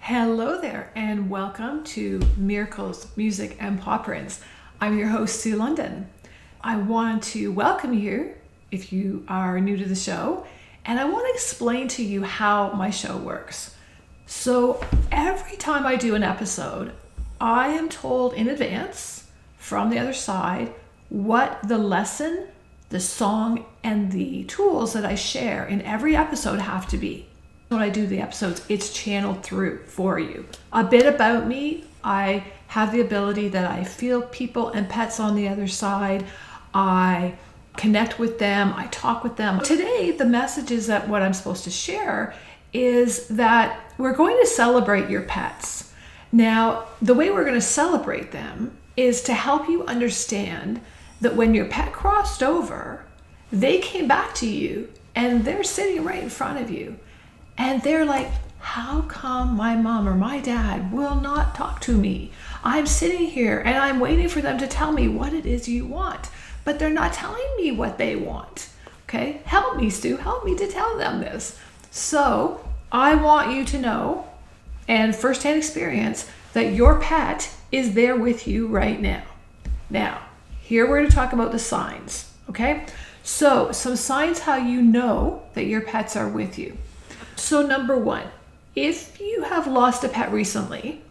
Hello there, and welcome to Miracles, Music, and Paw Prints. I'm your host, Sue London. I want to welcome you if you are new to the show, and I want to explain to you how my show works. So every time I do an episode, I am told in advance from the other side what the lesson, the song, and the tools that I share in every episode have to be. When I do the episodes, it's channeled through for you. A bit about me: I have the ability that I feel people and pets on the other side. I connect with them, I talk with them. Today, the message is that what I'm supposed to share is that we're going to celebrate your pets. Now, the way we're going to celebrate them is to help you understand that when your pet crossed over, they came back to you and they're sitting right in front of you. And they're like, how come my mom or my dad will not talk to me? I'm sitting here and I'm waiting for them to tell me what it is you want, but they're not telling me what they want. Okay, help me, Stu, help me to tell them this. So I want you to know, and firsthand experience, that your pet is there with you right now. Now, here we're going to talk about the signs, okay? So some signs how you know that your pets are with you. So number one, if you have lost a pet recently,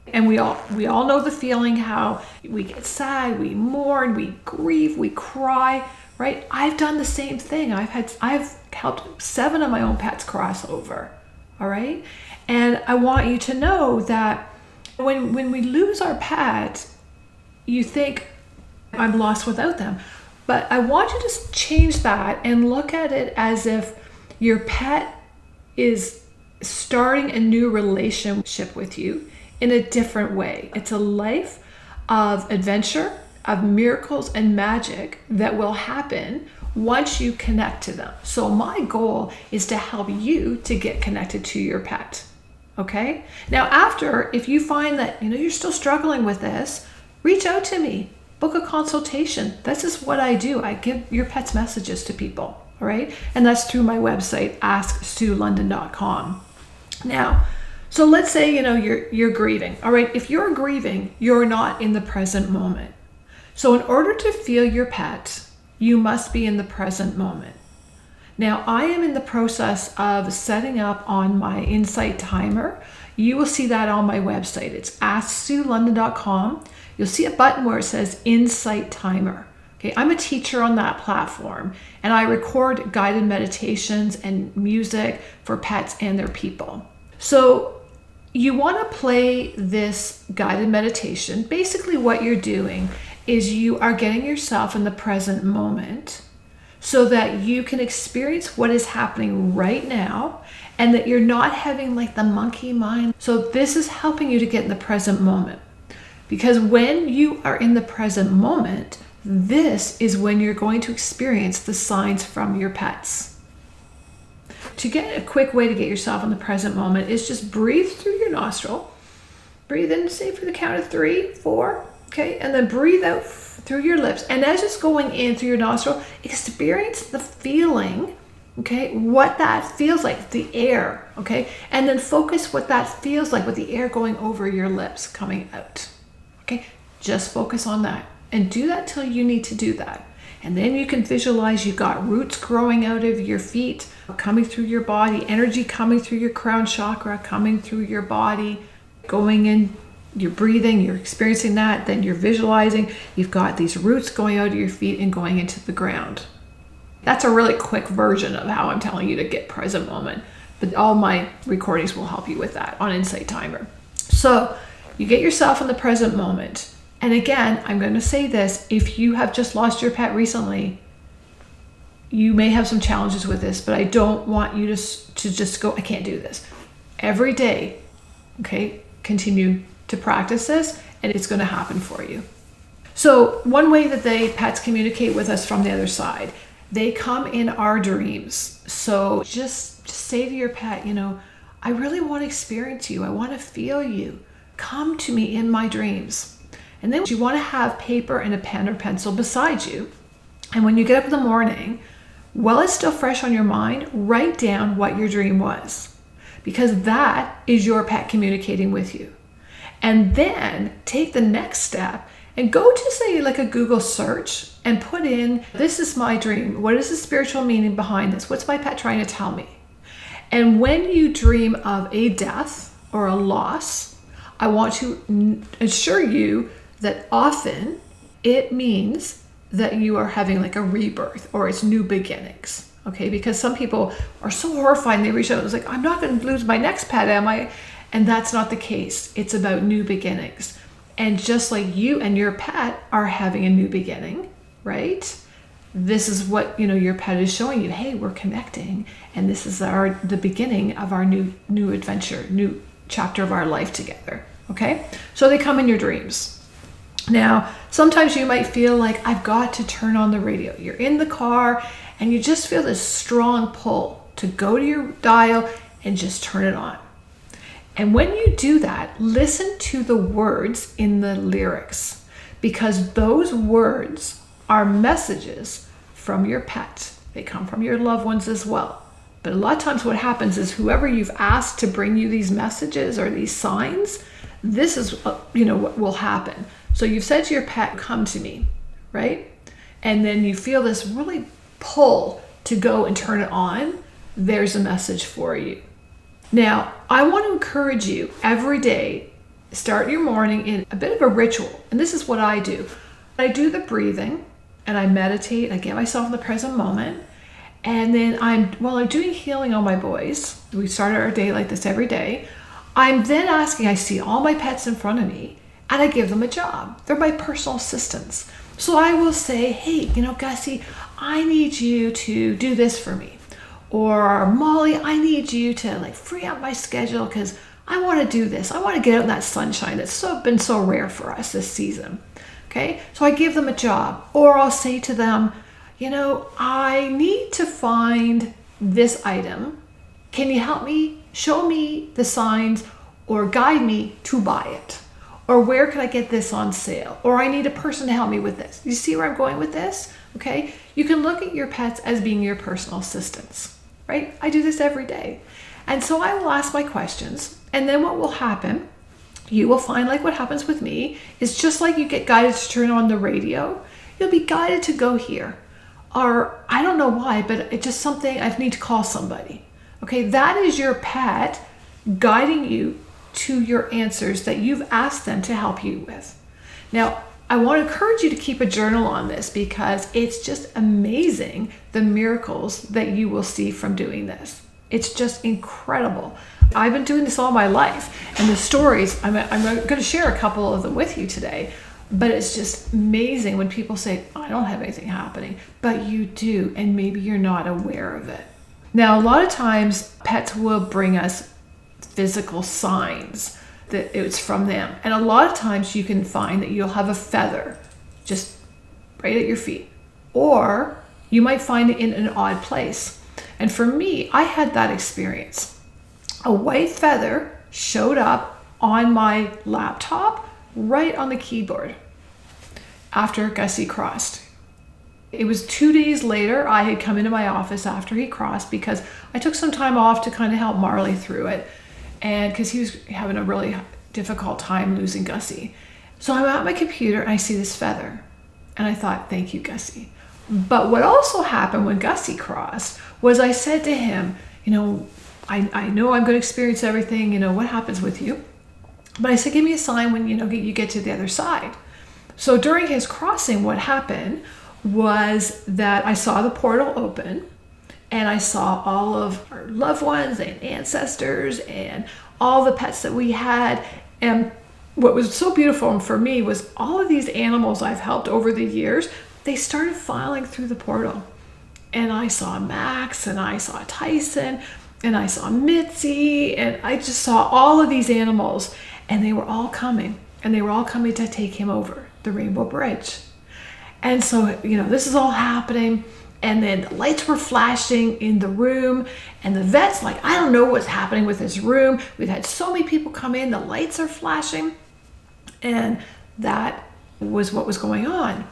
and we all know the feeling how we get sad, we mourn, we grieve, we cry, right? I've done the same thing. I've helped 7 of my own pets cross over, all right? And I want you to know that when we lose our pet, you think, I'm lost without them. But I want you to change that and look at it as if your pet is starting a new relationship with you in a different way. It's a life of adventure, of miracles and magic that will happen once you connect to them. So my goal is to help you to get connected to your pet. Okay? Now after, if you find that you're still struggling with this, reach out to me. Book a consultation. This is what I do. I give your pet's messages to people. All right. And that's through my website, askstuelondon.com. Now, so let's say, you're grieving. All right. If you're grieving, you're not in the present moment. So in order to feel your pet, you must be in the present moment. Now, I am in the process of setting up on my Insight timer. You will see that on my website. It's askstuelondon.com. You'll see a button where it says Insight Timer. Okay, I'm a teacher on that platform, and I record guided meditations and music for pets and their people. So you want to play this guided meditation. Basically what you're doing is you are getting yourself in the present moment so that you can experience what is happening right now and that you're not having like the monkey mind. So this is helping you to get in the present moment. Because when you are in the present moment, this is when you're going to experience the signs from your pets. To get a quick way to get yourself in the present moment is just breathe through your nostril. Breathe in, say for the count of 3, 4, okay? And then breathe out through your lips. And as it's going in through your nostril, experience the feeling, okay? What that feels like, the air, okay? And then focus what that feels like with the air going over your lips, coming out, okay? Just focus on that. And do that till you need to do that. And then you can visualize you've got roots growing out of your feet, coming through your body, energy coming through your crown chakra, coming through your body, going in, you're breathing, you're experiencing that, then you're visualizing you've got these roots going out of your feet and going into the ground. That's a really quick version of how I'm telling you to get present moment. But all my recordings will help you with that on Insight Timer. So you get yourself in the present moment. And again, I'm going to say this, if you have just lost your pet recently, you may have some challenges with this, but I don't want you to just go, I can't do this. Every day, okay, continue to practice this and it's going to happen for you. So one way that pets communicate with us from the other side, they come in our dreams. So just say to your pet, I really want to experience you. I want to feel you. Come to me in my dreams. And then you want to have paper and a pen or pencil beside you. And when you get up in the morning, while it's still fresh on your mind, write down what your dream was. because that is your pet communicating with you. And then take the next step and go to, say, like a Google search and put in, this is my dream. What is the spiritual meaning behind this? What's my pet trying to tell me? And when you dream of a death or a loss, I want to assure you that often it means that you are having like a rebirth or it's new beginnings. Okay, because some people are so horrified and they reach out, it's like, I'm not going to lose my next pet, am I? And that's not the case. It's about new beginnings. And just like you and your pet are having a new beginning, right? This is what, your pet is showing you. Hey, we're connecting, and this is the beginning of our new adventure, new chapter of our life together. Okay? So they come in your dreams. Now, sometimes you might feel like, I've got to turn on the radio. You're in the car and you just feel this strong pull to go to your dial and just turn it on. And when you do that, listen to the words in the lyrics, because those words are messages from your pet. They come from your loved ones as well. But a lot of times what happens is whoever you've asked to bring you these messages or these signs, this is what will happen. So you've said to your pet, come to me, right? And then you feel this really pull to go and turn it on. There's a message for you. Now, I want to encourage you every day, start your morning in a bit of a ritual. And this is what I do. I do the breathing and I meditate. I get myself in the present moment. And then while I'm doing healing on my boys, we start our day like this every day. I'm then asking, I see all my pets in front of me and I give them a job. They're my personal assistants. So I will say, hey, Gussie, I need you to do this for me. Or Molly, I need you to free up my schedule because I want to do this. I want to get out in that sunshine that's been so rare for us this season. Okay, so I give them a job. Or I'll say to them, I need to find this item. Can you help me? Show me the signs or guide me to buy it. Or where can I get this on sale? Or I need a person to help me with this. You see where I'm going with this? Okay, you can look at your pets as being your personal assistants. Right? I do this every day. And so I will ask my questions. And then what will happen, you will find, like what happens with me, is just like you get guided to turn on the radio, you'll be guided to go here. Or I don't know why, but it's just something I need to call somebody. Okay, that is your pet guiding you to your answers that you've asked them to help you with. Now, I want to encourage you to keep a journal on this because it's just amazing the miracles that you will see from doing this. It's just incredible. I've been doing this all my life, and the stories, I'm going to share a couple of them with you today, but it's just amazing when people say, I don't have anything happening, but you do, and maybe you're not aware of it. Now, a lot of times pets will bring us physical signs that it's from them. And a lot of times you can find that you'll have a feather just right at your feet. Or you might find it in an odd place. And for me, I had that experience. A white feather showed up on my laptop right on the keyboard after Gussie crossed. It was 2 days later, I had come into my office after he crossed because I took some time off to kind of help Marley through it. And because he was having a really difficult time losing Gussie. So I'm at my computer and I see this feather. And I thought, thank you, Gussie. But what also happened when Gussie crossed was I said to him, I know I'm going to experience everything, what happens with you? But I said, give me a sign when, you get to the other side. So during his crossing, what happened was that I saw the portal open. And I saw all of our loved ones and ancestors and all the pets that we had. And what was so beautiful for me was all of these animals I've helped over the years, they started filing through the portal. And I saw Max, and I saw Tyson, and I saw Mitzi, and I just saw all of these animals. And they were all coming. And they were all coming to take him over the Rainbow Bridge. And so, this is all happening. And then the lights were flashing in the room, and the vet's like, I don't know what's happening with this room. We've had so many people come in, the lights are flashing. And that was what was going on.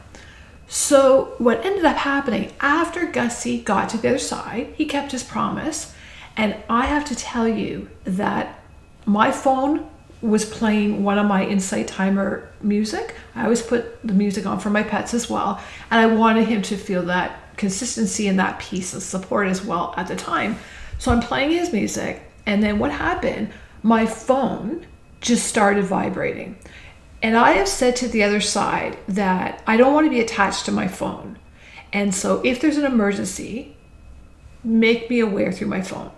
So what ended up happening after Gussie got to the other side, he kept his promise. And I have to tell you that my phone was playing one of my Insight Timer music. I always put the music on for my pets as well. And I wanted him to feel that consistency and that piece of support as well at the time. So I'm playing his music. And then what happened? My phone just started vibrating. And I have said to the other side that I don't want to be attached to my phone. And so if there's an emergency, make me aware through my phone.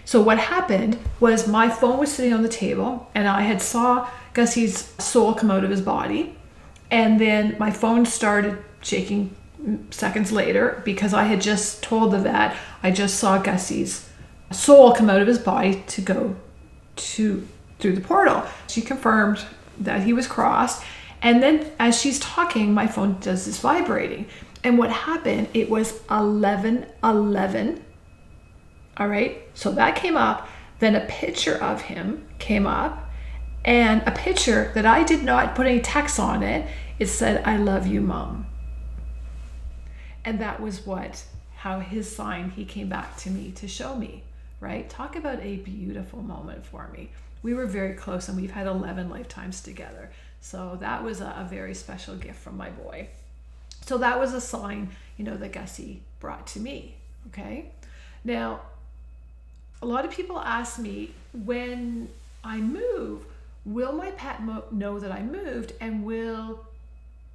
So what happened was my phone was sitting on the table and I had saw Gussie's soul come out of his body. And then my phone started shaking seconds later because I had just told the vet I just saw Gussie's soul come out of his body to go through the portal. She confirmed that he was crossed. And then as she's talking, my phone does this vibrating. And what happened, it was 11:11. All right, so that came up. Then a picture of him came up and a picture that I did not put any text on it. It said, "I love you, Mom." And that was how his sign, he came back to me to show me, right? Talk about a beautiful moment for me. We were very close and we've had 11 lifetimes together. So that was a very special gift from my boy. So that was a sign, that Gussie brought to me, okay? Now, a lot of people ask me, when I move, will my pet know that I moved and will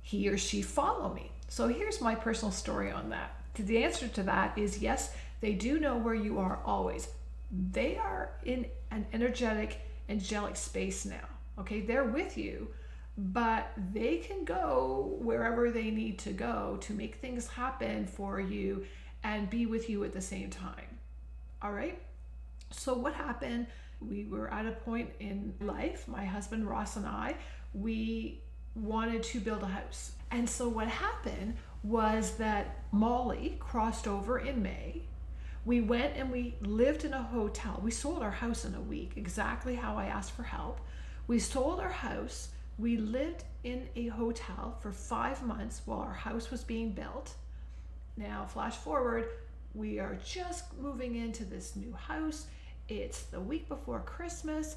he or she follow me? So here's my personal story on that. The answer to that is yes, they do know where you are always. They are in an angelic space now, okay? They're with you, but they can go wherever they need to go to make things happen for you and be with you at the same time, all right? So what happened, we were at a point in life, my husband Ross and I, we wanted to build a house. And so what happened was that Molly crossed over in May. We went and we lived in a hotel. We sold our house in a week, exactly how I asked for help. We sold our house. We lived in a hotel for 5 months while our house was being built. Now, flash forward, we are just moving into this new house. It's the week before Christmas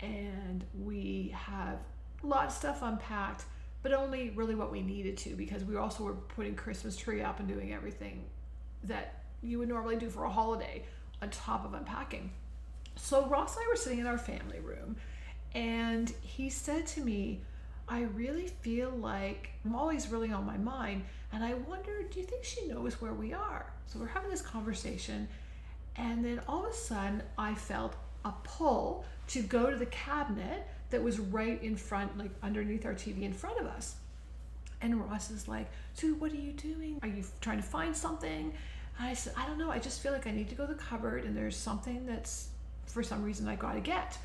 and we have a lot of stuff unpacked, but only really what we needed to, because we also were putting Christmas tree up and doing everything that you would normally do for a holiday on top of unpacking. So Ross and I were sitting in our family room and he said to me, "I really feel like Molly's really on my mind and I wonder, do you think she knows where we are?" So we're having this conversation and then all of a sudden I felt a pull to go to the cabinet that was right in front, like underneath our TV in front of us. And Ross is like, "Sue, what are you doing? Are you trying to find something?" And I said, "I don't know. I just feel like I need to go to the cupboard and there's something that's for some reason I got to get."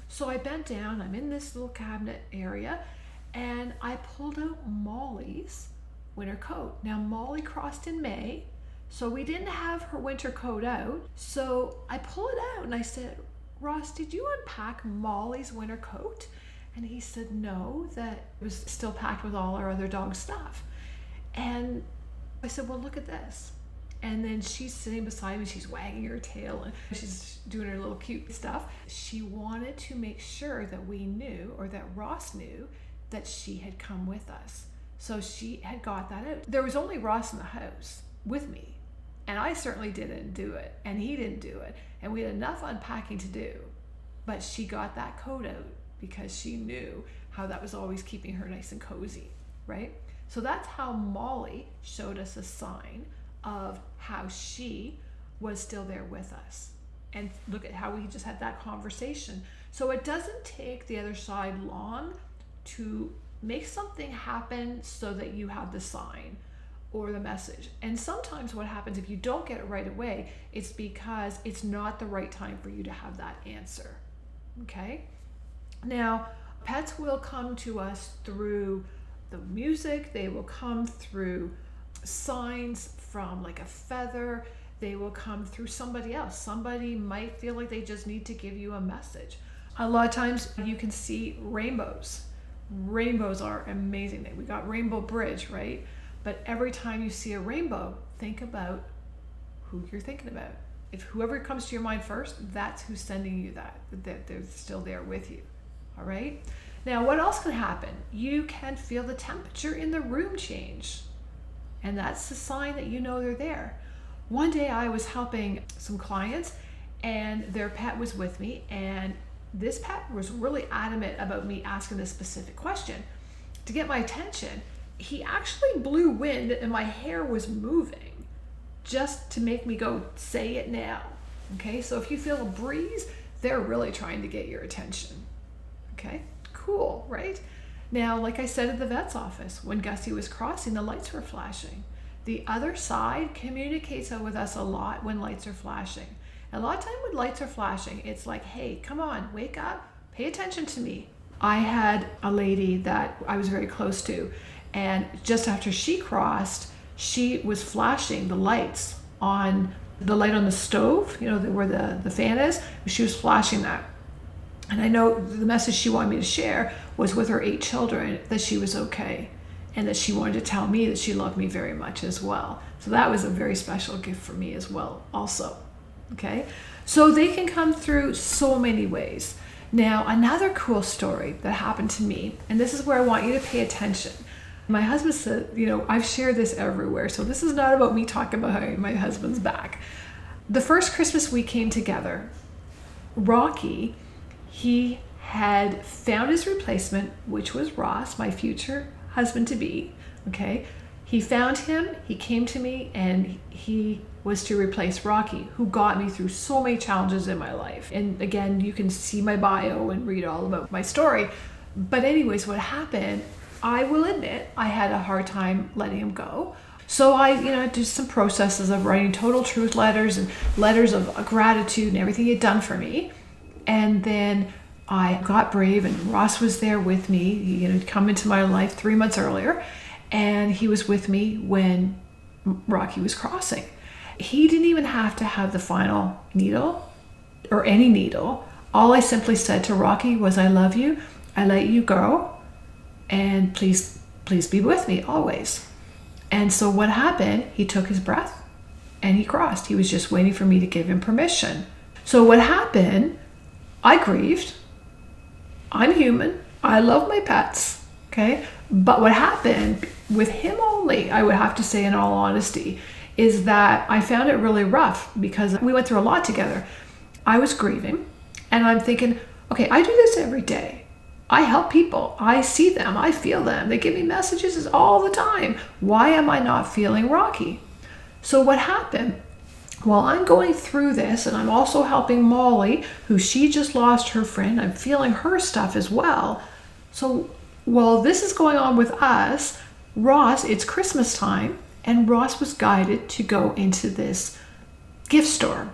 So I bent down, I'm in this little cabinet area and I pulled out Molly's winter coat. Now Molly crossed in May, so we didn't have her winter coat out. So I pull it out and I said, "Ross, did you unpack Molly's winter coat?" And he said no, that it was still packed with all our other dog stuff. And I said, "Well, look at this." And then she's sitting beside me, she's wagging her tail and she's doing her little cute stuff. She wanted to make sure that we knew, or that Ross knew, that she had come with us. So she had got that out. There was only Ross in the house with me. And I certainly didn't do it. And he didn't do it. And we had enough unpacking to do. But she got that coat out because she knew how that was always keeping her nice and cozy, right? So that's how Molly showed us a sign of how she was still there with us. And look at how we just had that conversation. So it doesn't take the other side long to make something happen so that you have the sign or the message. And sometimes what happens if you don't get it right away, it's because it's not the right time for you to have that answer, okay? Now, pets will come to us through the music, they will come through signs from like a feather, they will come through somebody else. Somebody might feel like they just need to give you a message. A lot of times you can see rainbows. Rainbows are amazing. We got Rainbow Bridge, right? But every time you see a rainbow, think about who you're thinking about. If whoever comes to your mind first, that's who's sending you that they're still there with you. All right. Now, what else can happen? You can feel the temperature in the room change. And that's the sign that you know they're there. One day I was helping some clients and their pet was with me, and this pet was really adamant about me asking this specific question. To get my attention, he actually blew wind and my hair was moving just to make me go, say it now. Okay, so if you feel a breeze, they're really trying to get your attention. Okay, cool, right? Now, like I said at the vet's office, when Gussie was crossing, the lights were flashing. The other side communicates with us a lot when lights are flashing. A lot of time when lights are flashing, it's like, hey, come on, wake up, pay attention to me. I had a lady that I was very close to, and just after she crossed, she was flashing the lights on the light on the stove, where the fan is. She was flashing that. And I know the message she wanted me to share was with her 8 children that she was okay, and that she wanted to tell me that she loved me very much as well. So that was a very special gift for me as well also. Okay, so they can come through so many ways. Now, another cool story that happened to me, and this is where I want you to pay attention. My husband said, I've shared this everywhere, so this is not about me talking behind my husband's back. The first Christmas we came together, Rocky, he had found his replacement, which was Ross, my future husband-to-be, okay? He found him, he came to me, and he was to replace Rocky, who got me through so many challenges in my life. And again, you can see my bio and read all about my story. But anyways, what happened, I will admit, I had a hard time letting him go. So I, did some processes of writing total truth letters and letters of gratitude and everything he'd done for me. And then I got brave, and Ross was there with me. He'd come into my life 3 months earlier, and he was with me when Rocky was crossing. He didn't even have to have the final needle or any needle. All I simply said to Rocky was, I love you, I let you go, and please be with me always. And so what happened, he took his breath and he crossed. He was just waiting for me to give him permission. So what happened, I grieved. I'm human. I love my pets. Okay. But what happened with him only, I would have to say in all honesty, is that I found it really rough because we went through a lot together. I was grieving and I'm thinking, okay, I do this every day. I help people. I see them. I feel them. They give me messages all the time. Why am I not feeling Rocky? So what happened? While I'm going through this, and I'm also helping Molly, who she just lost her friend, I'm feeling her stuff as well. So while this is going on with us, Ross, it's Christmas time, and Ross was guided to go into this gift store.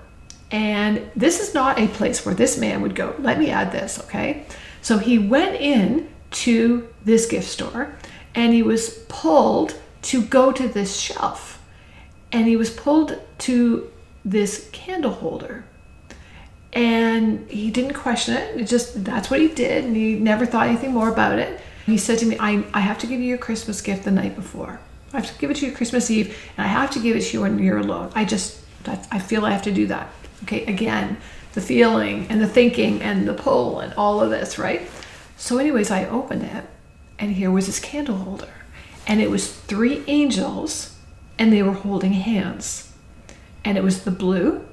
And this is not a place where this man would go. Let me add this, okay? So he went in to this gift store, and he was pulled to go to this shelf. And he was pulled to this candle holder. And he didn't question it. That's what he did. And he never thought anything more about it. He said to me, I have to give you your Christmas gift the night before. I have to give it to you Christmas Eve, and I have to give it to you when you're alone. I feel I have to do that. Okay, again, the feeling and the thinking and the pull and all of this, right? So anyways, I opened it, and here was this candle holder. And it was 3 angels, and they were holding hands. And it was the blue,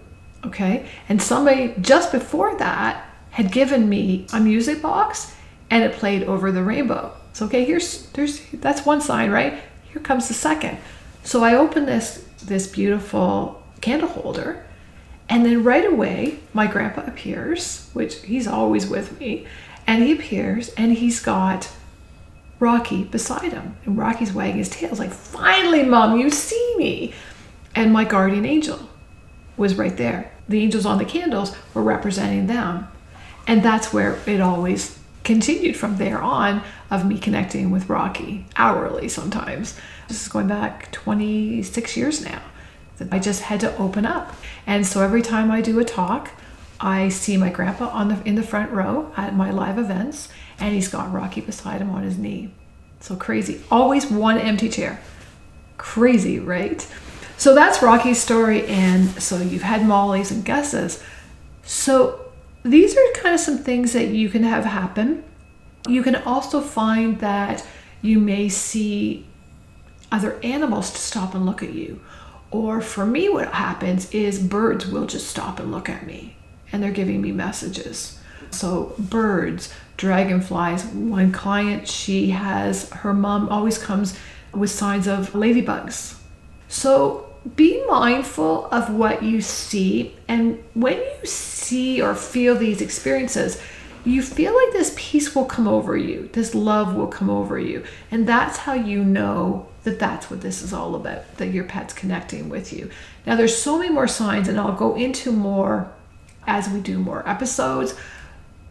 okay? And somebody just before that had given me a music box, and it played Over the Rainbow. So okay, that's one sign, right? Here comes the second. So I opened this beautiful candle holder, and then right away my grandpa appears, which he's always with me, and he appears and he's got Rocky beside him, and Rocky's wagging his tail. It's like, finally, Mom, you see me. And my guardian angel was right there. The angels on the candles were representing them. And that's where it always continued from there on, of me connecting with Rocky hourly sometimes. This is going back 26 years now. I just had to open up. And so every time I do a talk, I see my grandpa in the front row at my live events, and he's got Rocky beside him on his knee. So crazy. Always one empty chair. Crazy, right? So that's Rocky's story. And so you've had Molly's and Gus's. So these are kind of some things that you can have happen. You can also find that you may see other animals to stop and look at you. Or for me, what happens is birds will just stop and look at me, and they're giving me messages. So birds, dragonflies. One client, her mom always comes with signs of ladybugs. So be mindful of what you see. And when you see or feel these experiences, you feel like this peace will come over you. This love will come over you. And that's how you know that that's what this is all about, that your pet's connecting with you. Now, there's so many more signs, and I'll go into more as we do more episodes.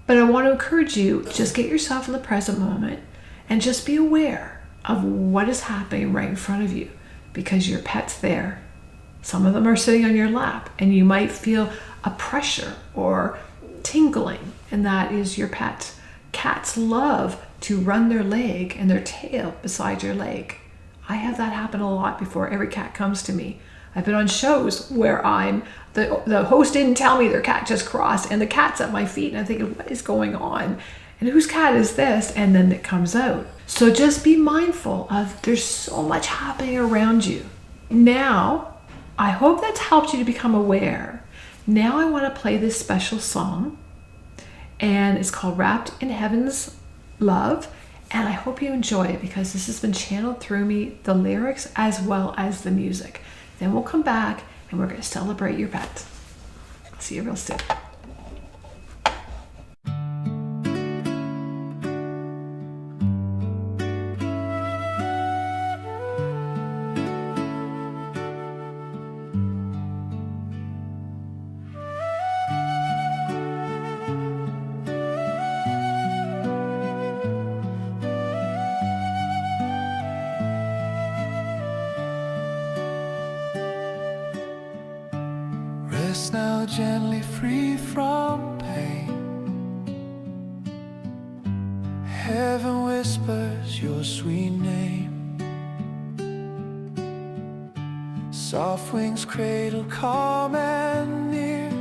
But I want to encourage you, just get yourself in the present moment and just be aware of what is happening right in front of you, because your pet's there. Some of them are sitting on your lap, and you might feel a pressure or tingling, and that is your pet. Cats love to run their leg and their tail beside your leg. I have that happen a lot before every cat comes to me. I've been on shows where the host didn't tell me their cat just crossed, and the cat's at my feet, and I'm thinking, what is going on? And whose cat is this? And then it comes out. So just be mindful of, there's so much happening around you. Now, I hope that's helped you to become aware. Now I want to play this special song, and it's called Wrapped in Heaven's Love. And I hope you enjoy it, because this has been channeled through me, the lyrics as well as the music. Then we'll come back and we're going to celebrate your pet. See you real soon. Rest now gently free from pain. Heaven whispers your sweet name. Soft wings cradle calm and near.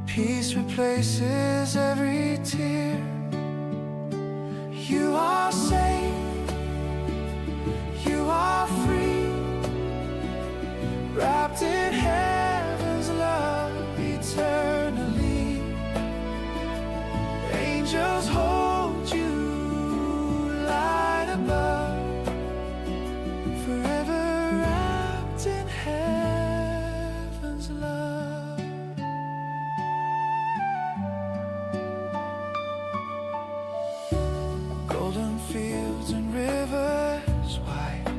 Peace replaces every tear. You are safe, you are free, wrapped in heaven's love eternally. Angels hold you light above, forever wrapped in heaven's love. Golden fields and rivers wide,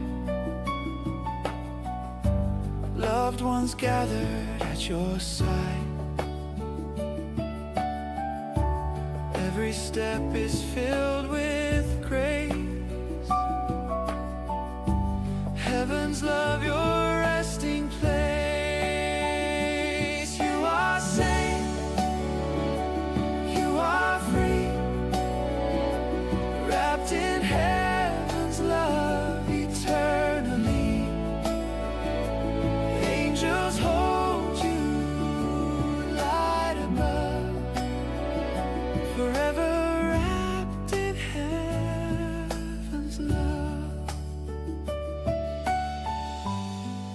loved ones gathered at your side. Every step is filled with grace. Heaven's love, your resting place. You are safe, you are free, wrapped in heaven's love eternally. Angels hold you light above, forever wrapped in heaven's love.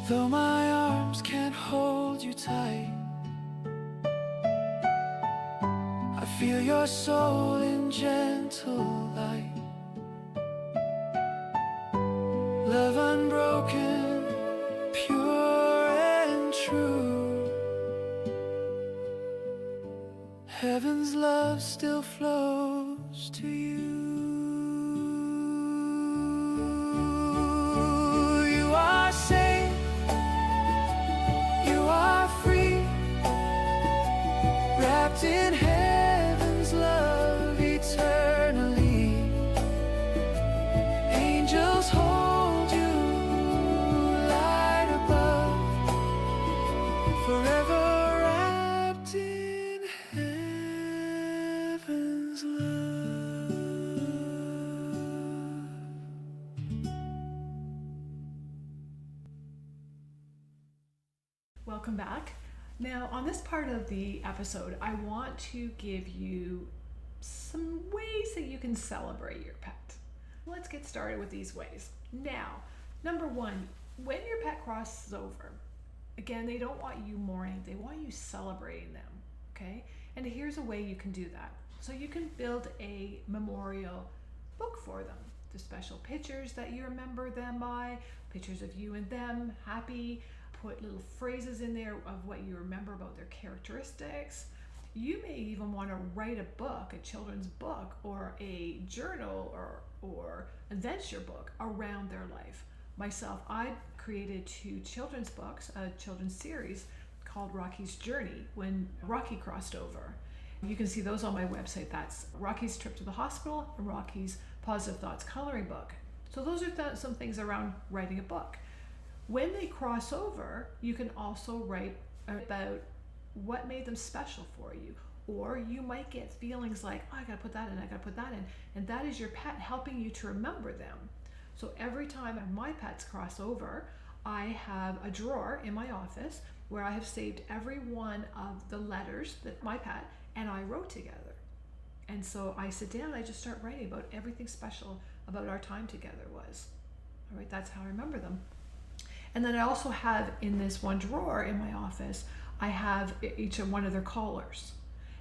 Though my arms can't hold you tight, I feel your soul in gentle light. Love unbroken, pure and true. Heaven's love still flows to you. You are safe, you are free, wrapped in heaven's love eternally. Angels hold you light above, forever wrapped in heaven's love. back. Now, on this part of the episode, I want to give you some ways that you can celebrate your pet. Let's get started with these ways. Now, number one, when your pet crosses over, again, they don't want you mourning, they want you celebrating them, okay? And here's a way you can do that. So you can build a memorial book for them. The special pictures that you remember them by, pictures of you and them, happy, put little phrases in there of what you remember about their characteristics. You may even want to write a book, a children's book, or a journal or adventure book around their life. Myself, I created 2 children's books, a children's series called Rocky's Journey when Rocky crossed over. You can see those on my website. That's Rocky's Trip to the Hospital and Rocky's Positive Thoughts Coloring Book. So those are some things around writing a book. When they cross over, you can also write about what made them special for you. Or you might get feelings like, oh, I gotta put that in, I gotta put that in. And that is your pet helping you to remember them. So every time my pets cross over, I have a drawer in my office where I have saved every one of the letters that my pet and I wrote together. And so I sit down and I just start writing about everything special about our time together was. All right, that's how I remember them. And then I also have in this one drawer in my office, I have each one of their collars.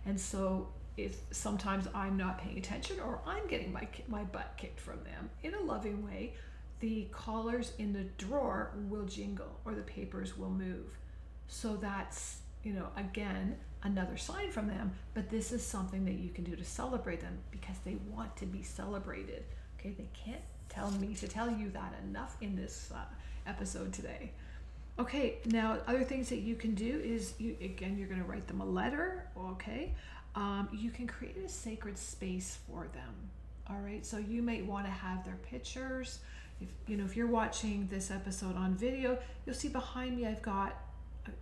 And so if sometimes I'm not paying attention or I'm getting my butt kicked from them in a loving way, the collars in the drawer will jingle or the papers will move. So that's, again, another sign from them, but this is something that you can do to celebrate them because they want to be celebrated. Okay, they can't tell me to tell you that enough in this episode today. Okay, now other things that you can do is, you're going to write them a letter, okay? You can create a sacred space for them, all right? So you might want to have their pictures. If you're watching this episode on video, you'll see behind me I've got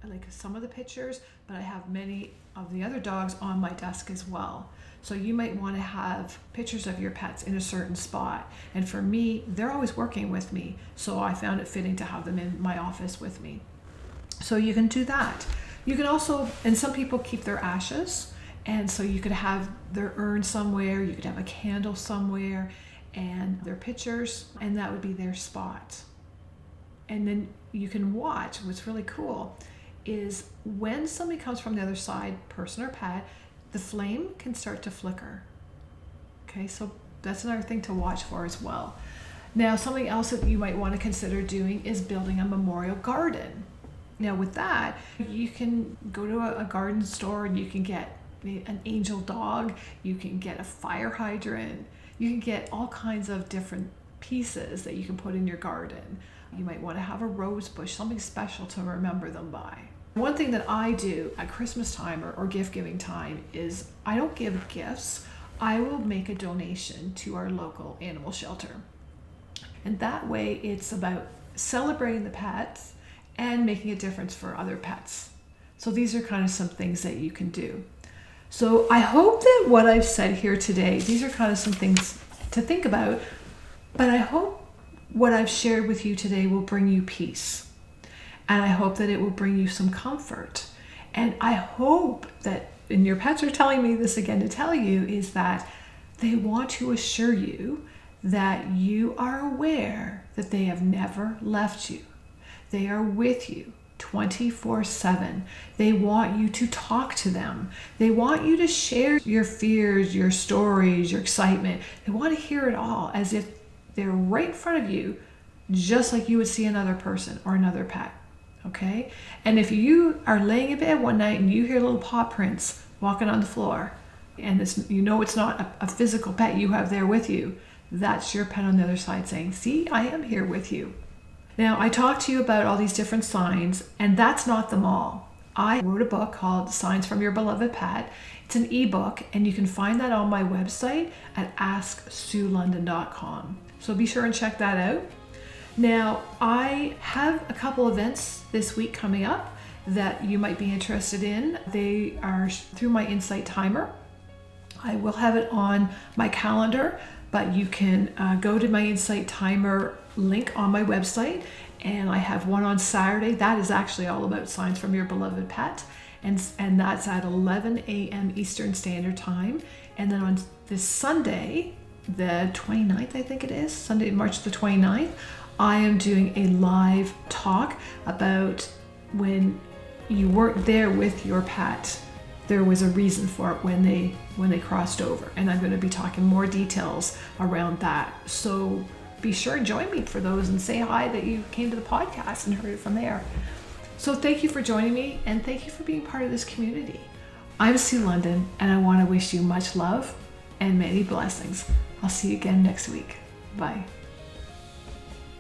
like some of the pictures, but I have many of the other dogs on my desk as well. So you might want to have pictures of your pets in a certain spot. And for me, they're always working with me. So I found it fitting to have them in my office with me. So you can do that. You can also, and some people keep their ashes. And so you could have their urn somewhere, you could have a candle somewhere and their pictures, and that would be their spot. And then you can watch, what's really cool is when somebody comes from the other side, person or pet, the flame can start to flicker. Okay, so that's another thing to watch for as well. Now, something else that you might want to consider doing is building a memorial garden. Now with that, you can go to a garden store and you can get an angel dog, you can get a fire hydrant, you can get all kinds of different pieces that you can put in your garden. You might want to have a rose bush, something special to remember them by. One thing that I do at Christmas time or gift giving time is I don't give gifts. I will make a donation to our local animal shelter. And that way it's about celebrating the pets and making a difference for other pets. So these are kind of some things that you can do. So I hope that what I've said here today, these are kind of some things to think about, but I hope what I've shared with you today will bring you peace. And I hope that it will bring you some comfort. And I hope that, and your pets are telling me this again to tell you, is that they want to assure you that you are aware that they have never left you. They are with you 24/7. They want you to talk to them. They want you to share your fears, your stories, your excitement. They want to hear it all as if they're right in front of you, just like you would see another person or another pet. Okay? And if you are laying in bed one night and you hear little paw prints walking on the floor, and it's not a physical pet you have there with you, that's your pet on the other side saying, see, I am here with you. Now, I talked to you about all these different signs, and that's not them all. I wrote a book called Signs from Your Beloved Pet. It's an ebook, and you can find that on my website at asksuelondon.com. So be sure and check that out. Now, I have a couple events this week coming up that you might be interested in. They are through my Insight Timer. I will have it on my calendar, but you can go to my Insight Timer link on my website, and I have one on Saturday. That is actually all about signs from your beloved pet, and that's at 11 a.m. Eastern Standard Time. And then on this Sunday, the 29th, I think it is, Sunday, March the 29th, I am doing a live talk about when you weren't there with your pet. There was a reason for it when they crossed over, and I'm going to be talking more details around that. So be sure and join me for those and say hi that you came to the podcast and heard it from there. So thank you for joining me, and thank you for being part of this community. I'm Sue London, and I want to wish you much love and many blessings. I'll see you again next week. Bye.